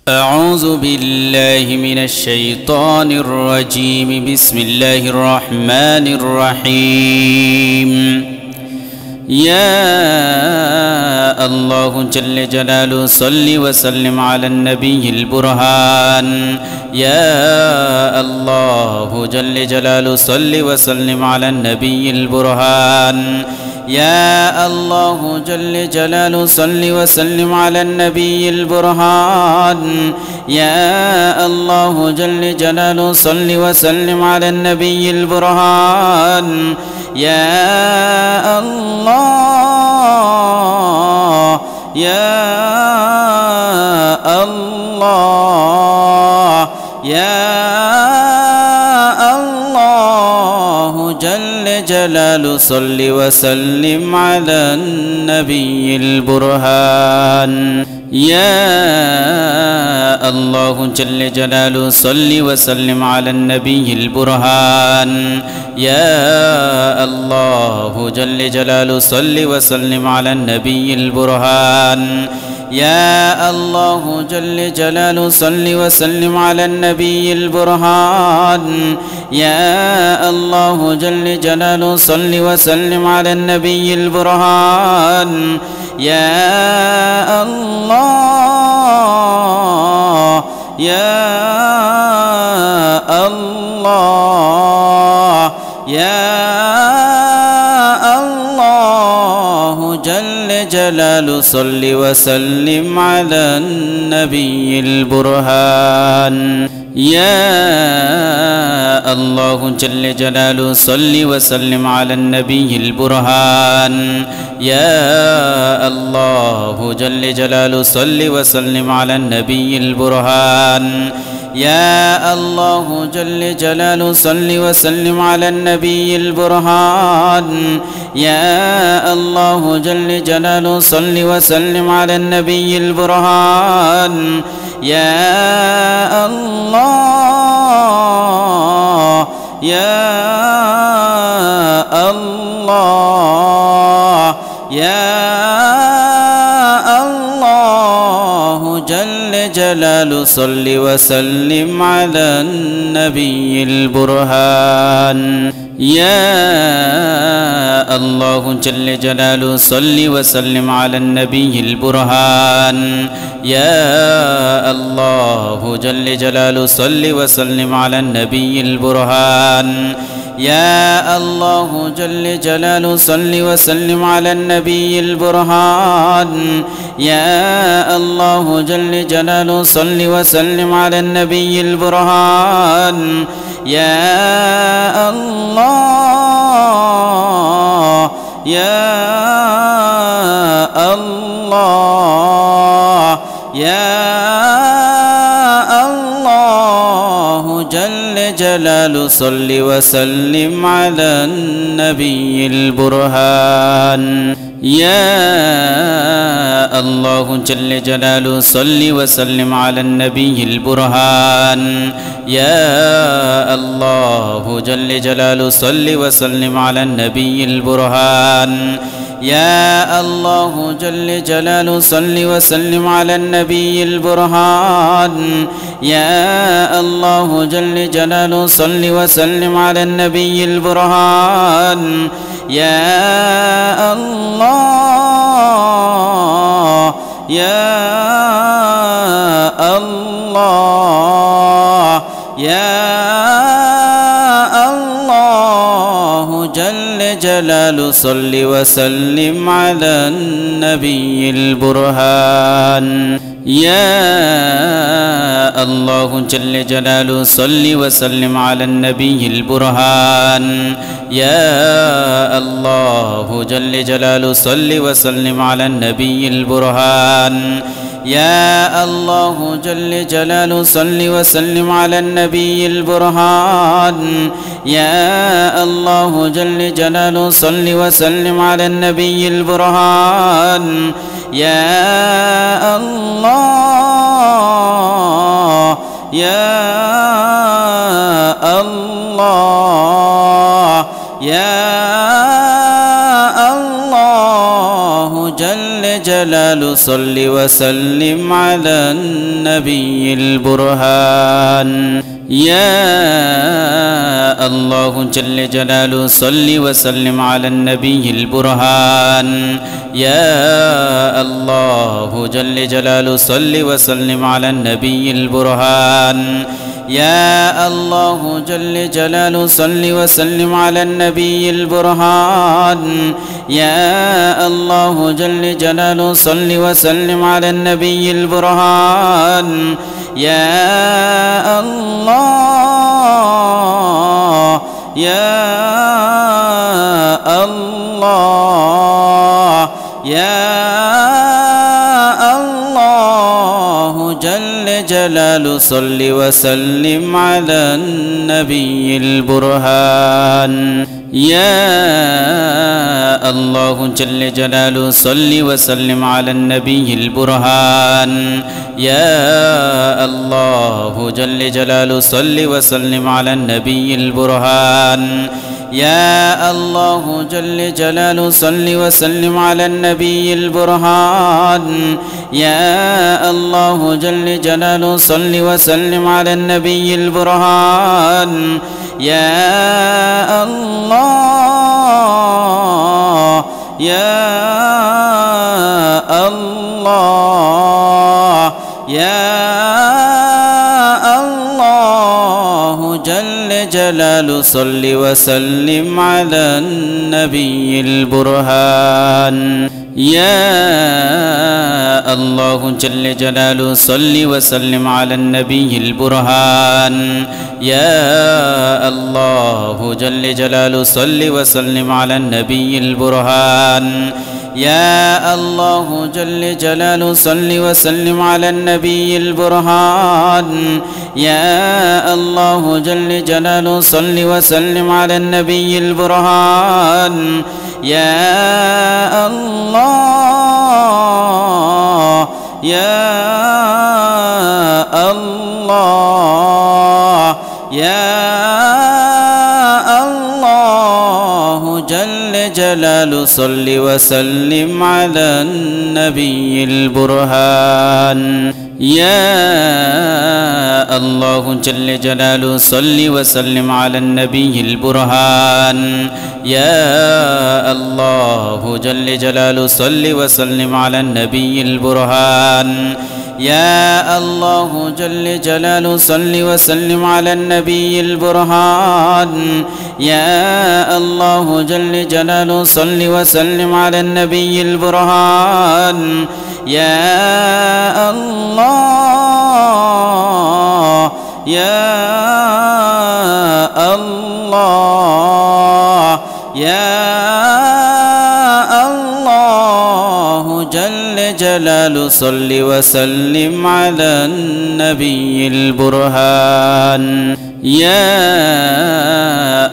أعوذ بالله من الشيطان الرجيم. بسم الله الرحمن الرحيم. يا الله جل جلاله صل وسلم على النبي البرهان. يا الله جل جلاله صل وسلم على النبي البرهان. يا الله جل جلاله صل وسلم على النبي البرهان. يا الله جل جلاله صل وسلم على النبي البرهان. يا الله يا الله يا الله جل جلاله صل وسلم على النبي البرهان. يا الله جل جلاله صل وسلم على النبي البرهان. يا الله جل جلاله صل وسلم على النبي البرهان. يا الله جل جلاله صل وسلم على النبي البرهان. يا الله جل جلاله صل وسلم على النبي البرهان. يا الله يا الله يا الله جل جلاله صل وسلم على النبي البرهان. يا الله جل جلاله صل وسلم على النبي البرهان. يا الله جل جلاله صل وسلم على النبي البرهان. يا الله جل جلاله صل وسلم على النبي البرهان. يا الله جل جلاله صل وسلم على النبي البرهان. يا الله يا الله يا الله جل جلاله صل وسلم على النبي البرهان. يا الله جل جلاله صل وسلم على النبي البرهان. يا الله جل جلاله صل وسلم على النبي البرهان. يا الله جل جلاله صل وسلم على النبي البرهان. يا الله جل جلاله صل وسلم على النبي البرهان. يا الله يا الله يا الله جل جلاله صل وسلم على النبي البرهان. يا الله جل جلاله صل وسلم على النبي البرهان. يا الله جل جلاله صل وسلم على النبي البرهان. يا الله جل جلاله صل وسلم على النبي البرهان. يا الله جل جلاله صل وسلم على النبي البرهان. يا الله يا الله يا الله جل جلاله صل وسلم على النبي البرهان. يا الله جل جلاله صل وسلم على النبي البرهان. يا الله جل جلاله صل وسلم على النبي البرهان. يا الله جل جلاله صل وسلم على النبي البرهان. يا الله جل جلاله صل وسلم على النبي البرهان. يا الله يا الله يا الله جل جلال صل وسلم على النبي البرهان يا الله جل جلاله صل وسلم على النبي البرهان يا الله جل جلاله صل وسلم على النبي البرهان يا الله جل جلاله صل وسلم على النبي البرهان يا الله جل جلاله صل وسلم على النبي البرهان يا الله يا الله يا الله جل جلاله صل وسلم على النبي البرهان يا الله جل جلاله صل وسلم على النبي البرهان يا الله جل جلاله صل وسلم على النبي البرهان يا الله جل جلاله صل وسلم على النبي البرهان يا الله جل جلاله صل وسلم على النبي البرهان يا الله يا الله يا الله جل جلاله صل وسلم على النبي البرهان يا الله جل جلاله صل وسلم على النبي البرهان يا الله جل جلاله صل وسلم على النبي البرهان يا الله جل جلاله صل وسلم على النبي البرهان يا الله جل جلاله صل وسلم على النبي البرهان يا الله يا الله يا الله جل جلاله صل وسلم على النبي البرهان يا الله جل جلاله صل وسلم على النبي البرهان يا الله جل جلاله صل وسلم على النبي البرهان يا الله جل جلاله صل وسلم على النبي البرهان يا الله جل جلاله صل وسلم على النبي البرهان يا الله يا الله يا الله جل جلاله صل وسلم على النبي البرهان يا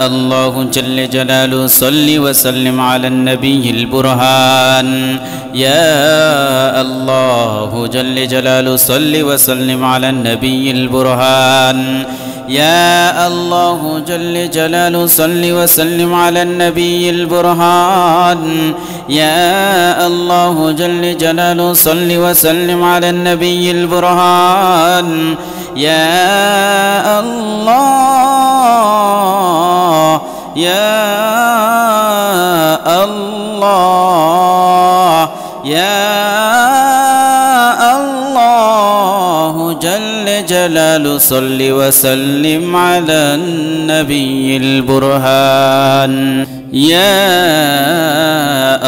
الله جل جلاله صل وسلم على النبي البرهان يا الله جل جلاله صل وسلم على النبي البرهان يا الله جل جلاله صل وسلم على النبي البرهان يا الله جل جلاله صل وسلم على النبي البرهان يا الله يا الله يا الله جل جلاله صل وسلم على النبي البرهان يا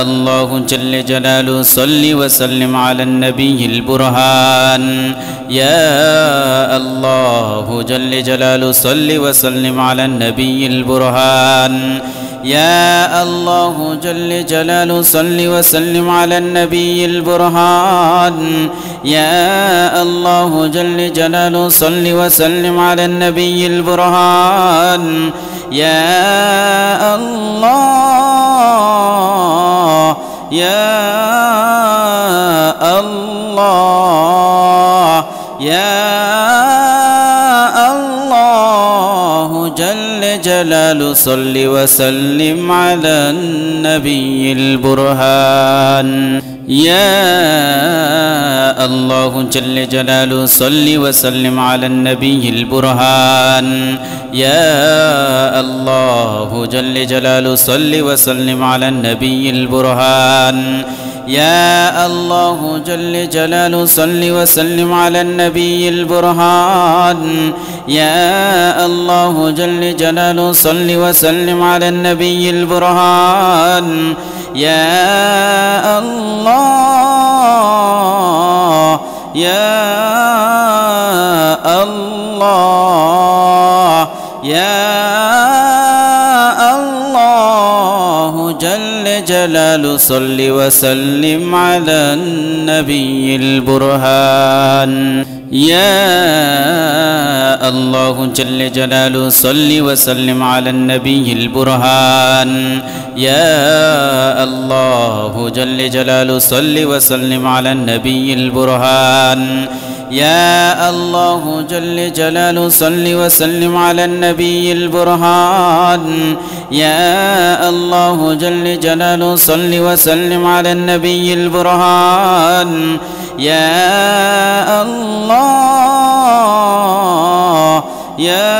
الله جل جلاله صل وسلم على النبي البرهان يا الله جل جلاله صل وسلم على النبي البرهان يا الله جل جلاله صل وسلم على النبي البرهان يا الله جل جلاله صل وسلم على النبي البرهان يا الله يا الله يا الله جل جلاله صل وسلم على النبي البرهان يا الله جل جلاله صل وسلم على النبي البرهان يا الله جل جلاله صل وسلم على النبي البرهان يا الله جل جلاله صل وسلم على النبي البرهان يا الله جل جلاله صل وسلم على النبي البرهان يا الله يا الله يا الله جل جلاله صل وسلم على النبي البرهان يا الله جل جلاله صل وسلم على النبي البرهان يا الله جل جلاله صل وسلم على النبي البرهان يا الله جل جلاله صل وسلم على النبي البرهان يا الله جل جلاله صل وسلم على النبي البرهان يا الله يا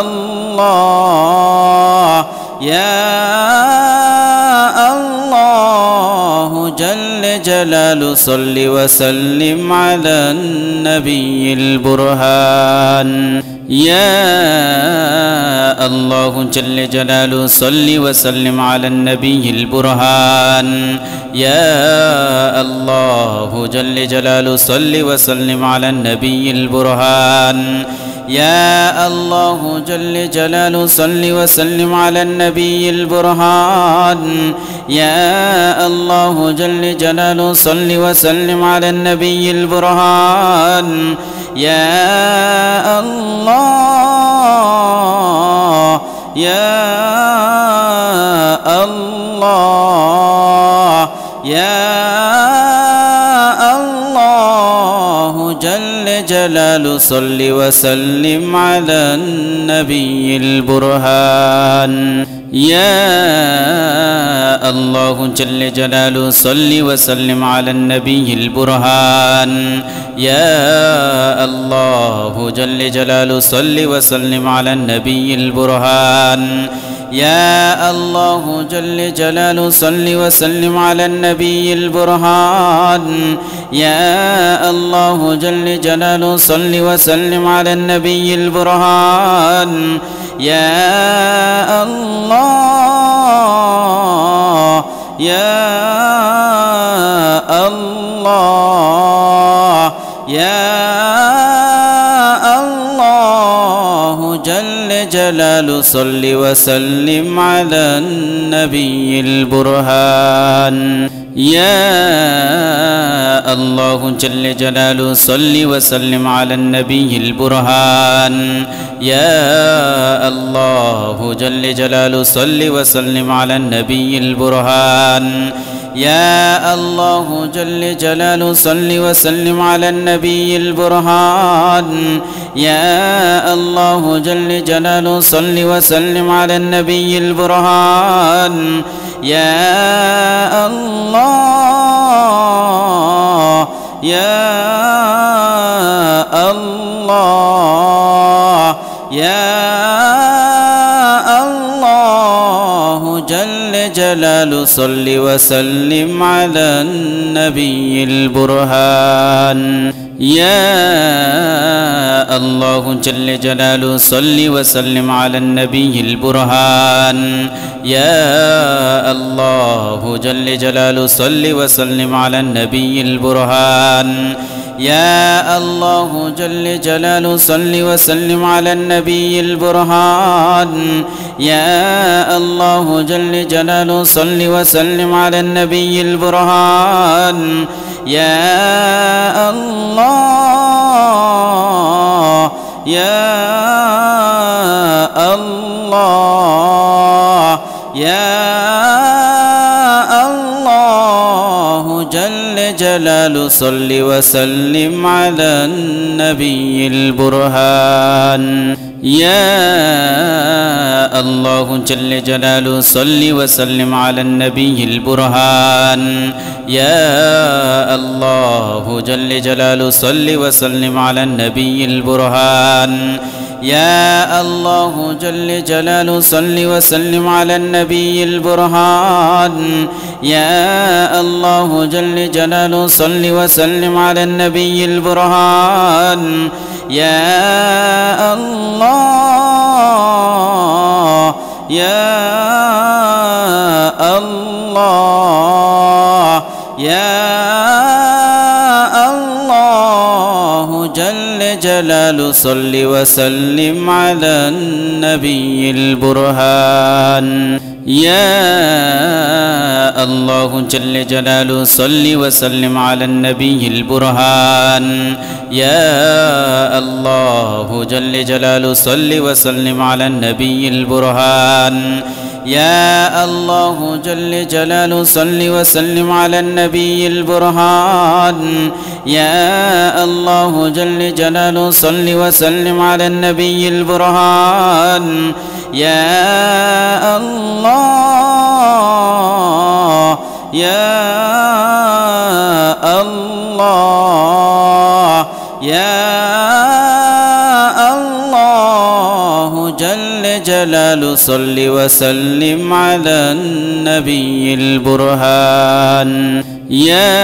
الله يا الله جل جلاله صل وسلم على النبي البرهان يا الله جل جلاله صل وسلم على النبي البرهان يا الله جل جلاله صل وسلم على النبي البرهان يا الله جل جلاله صل وسلم على النبي البرهان يا الله جل جلاله صل وسلم على النبي البرهان يا الله يا الله يا الله جل جلاله صل وسلم على النبي البرهان يا الله جل جلاله صل وسلم على النبي البرهان يا الله جل جلاله صل وسلم على النبي البرهان يا الله جل جلاله صل وسلم على النبي البرهان يا الله جل جلاله صل وسلم على النبي البرهان يا الله يا الله يا الله جل جلاله صل وسلم على النبي البرهان يا الله جل جلاله صل وسلم على النبي البرهان يا الله جل جلاله صل وسلم على النبي البرهان يا الله جل جلاله صل وسلم على النبي البرهان يا الله جل جلاله صل وسلم على النبي البرهان يا الله يا الله يا الله جل جلاله صل وسلم على النبي البرهان يا الله جل جلاله صل وسلم على النبي البرهان يا الله جل جلاله صل وسلم على النبي البرهان يا الله جل جلاله صل وسلم على النبي البرهان يا الله جل جلاله صل وسلم على النبي البرهان يا الله يا الله يا الله جل جلاله صل وسلم على النبي البرهان يا الله جل جلاله صل وسلم على النبي البرهان يا الله جل جلاله صل وسلم على النبي البرهان يا الله جل جلاله صل وسلم على النبي البرهان يا الله جل جلاله صل وسلم على النبي البرهان يا الله يا الله يا الله جل جلاله صل وسلم على النبي البرهان يا الله جل جلاله صل وسلم على النبي البرهان يا الله جل جلاله صل وسلم على النبي البرهان يا الله جل جلاله صل وسلم على النبي البرهان يا الله جل جلاله صل وسلم على النبي البرهان يا الله يا الله يا الله جل جلاله صل وسلم على النبي البرهان يا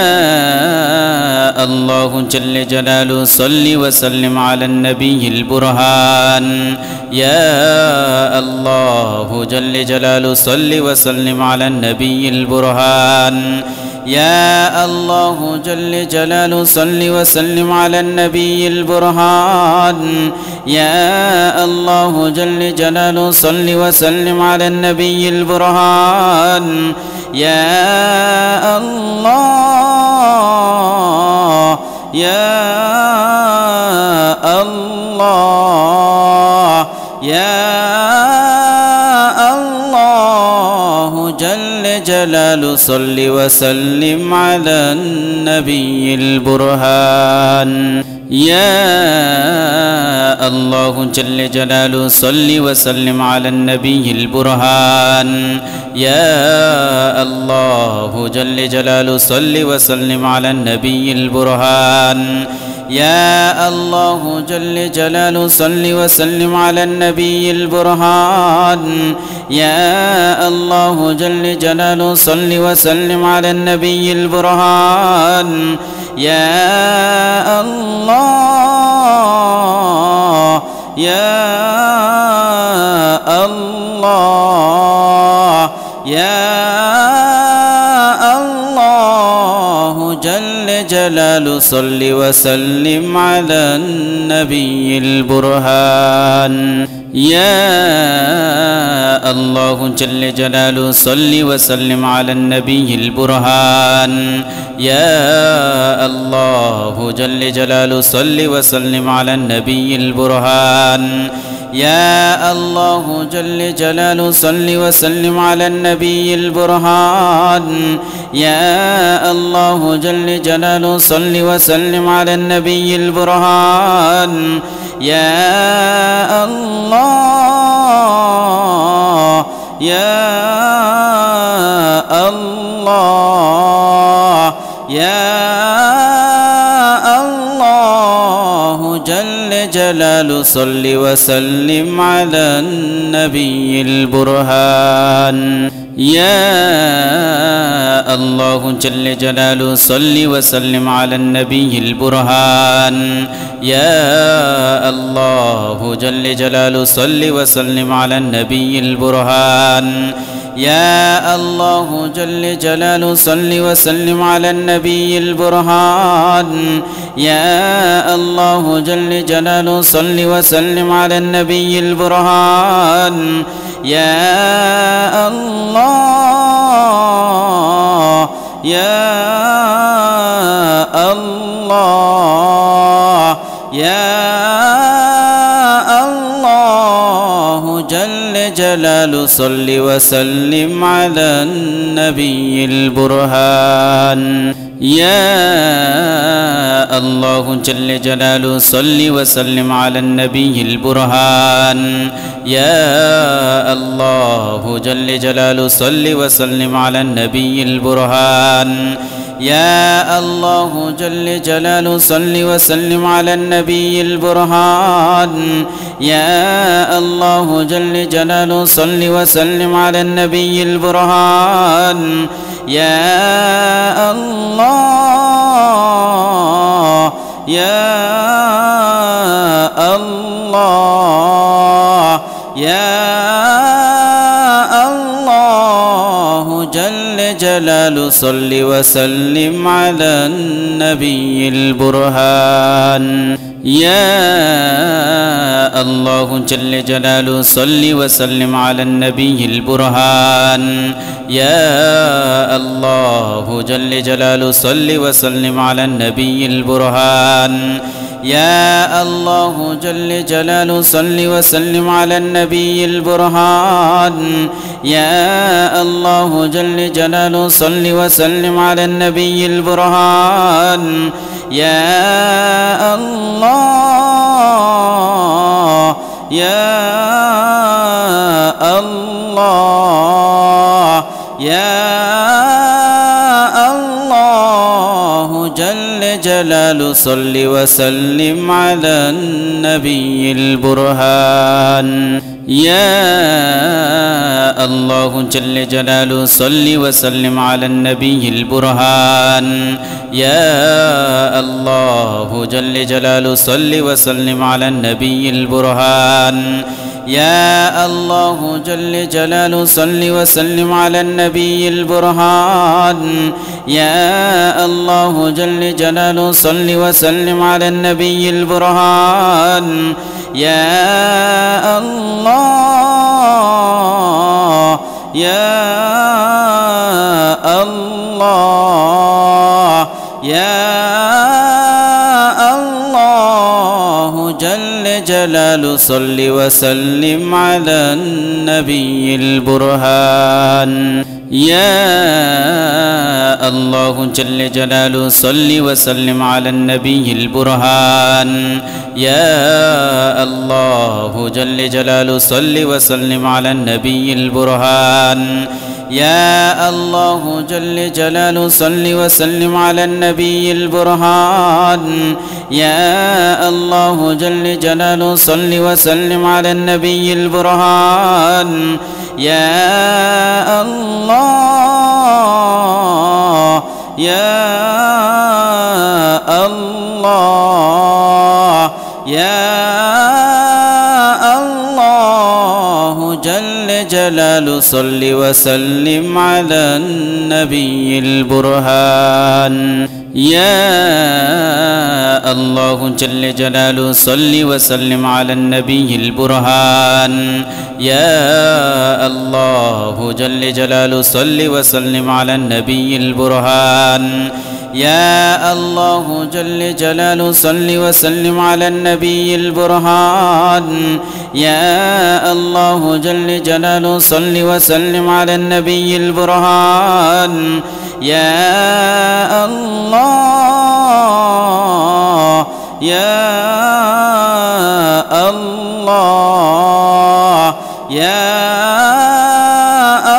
الله جل جلاله صل وسلم على النبي البرهان يا الله جل جلاله صل وسلم على النبي البرهان يا الله جل جلاله صل وسلم على النبي البرهان يا الله جل جلاله صل وسلم على النبي البرهان يا الله يا الله يا الله جل جلاله صل وسلم على النبي البرهان يا الله جل جلاله صل وسلم على النبي البرهان يا الله جل جلاله صل وسلم على النبي البرهان يا الله جل جلاله صل وسلم على النبي البرهان يا الله جل جلاله صل وسلم على النبي البرهان يا الله يا الله يا الله جل جلاله صل وسلم على النبي البرهان يا الله جل جلاله صل وسلم على النبي البرهان يا الله جل جلاله صل وسلم على النبي البرهان يا الله جل جلاله صل وسلم على النبي البرهان يا الله جل جلاله صل وسلم على النبي البرهان يا الله يا الله يا الله جل جلاله صل وسلم على النبي البرهان يا الله جل جلاله صل وسلم على النبي البرهان يا الله جل جلاله صل وسلم على النبي البرهان يا الله جل جلاله صل وسلم على النبي البرهان يا الله جل جلاله صل وسلم على النبي البرهان يا الله يا الله يا الله جل جلاله جلال صل وسلم على النبي البرهان يا الله جل جلاله صل وسلم على النبي البرهان يا الله جل جلاله صل وسلم على النبي البرهان يا الله جل جلاله صل وسلم على النبي البرهان يا الله جل جلاله صل وسلم على النبي البرهان يا الله يا الله يا الله جل جلاله صل وسلم على النبي البرهان يا الله جل جلاله صل وسلم على النبي البرهان يا الله جل جلاله صل وسلم على النبي البرهان يا الله جل جلاله صل وسلم على النبي البرهان يا الله جل جلاله صل وسلم على النبي البرهان يا الله يا الله يا الله جل جلاله صل وسلم على النبي البرهان يا الله جل جلاله صل وسلم على النبي البرهان يا الله جل جلاله صل وسلم على النبي البرهان يا الله جل جلاله صل وسلم على النبي البرهان يا الله جل جلاله صل وسلم على النبي البرهان يا الله يا الله يا الله جل جلاله صل وسلم على النبي البرهان يا الله جل جلاله صل وسلم على النبي البرهان يا الله جل جلاله صل وسلم على النبي البرهان يا الله جل جلاله صل وسلم على النبي البرهان يا الله جل جلاله صل وسلم على النبي البرهان يا الله يا الله يا الله جل جلاله صل وسلم على النبي البرهان يا الله جل جلاله صل وسلم على النبي البرهان يا الله جل جلاله صل وسلم على النبي البرهان يا الله جل جلاله صل وسلم على النبي البرهان يا الله جل جلاله صل وسلم على النبي البرهان يا الله يا الله يا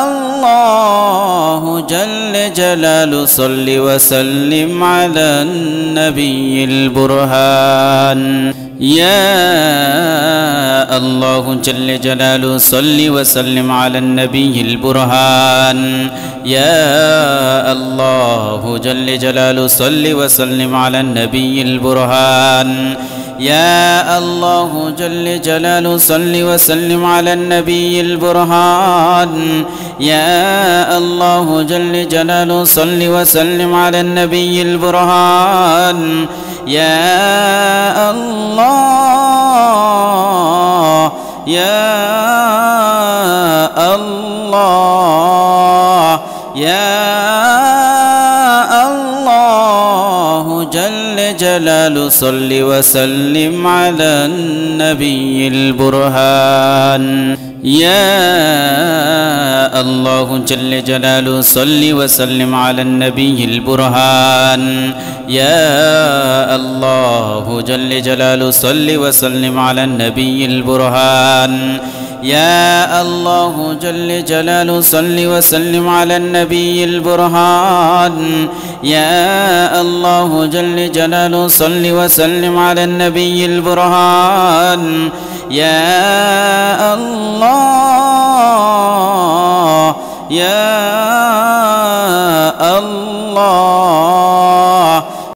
الله جل جلاله صل وسلم على النبي البرهان يا الله جل جلاله صل وسلم على النبي البرهان يا الله جل جلاله صل وسلم على النبي البرهان يا الله جل جلاله صل وسلم على النبي البرهان يا الله جل جلاله صل وسلم على النبي البرهان يا الله يا الله يا الله جل جلاله صل وسلم على النبي البرهان يا الله جل جلاله صل وسلم على النبي البرهان يا الله جل جلاله صل وسلم على النبي البرهان يا الله جل جلاله صل وسلم على النبي البرهان يا الله جل جلاله صل وسلم على النبي البرهان يا الله يا الله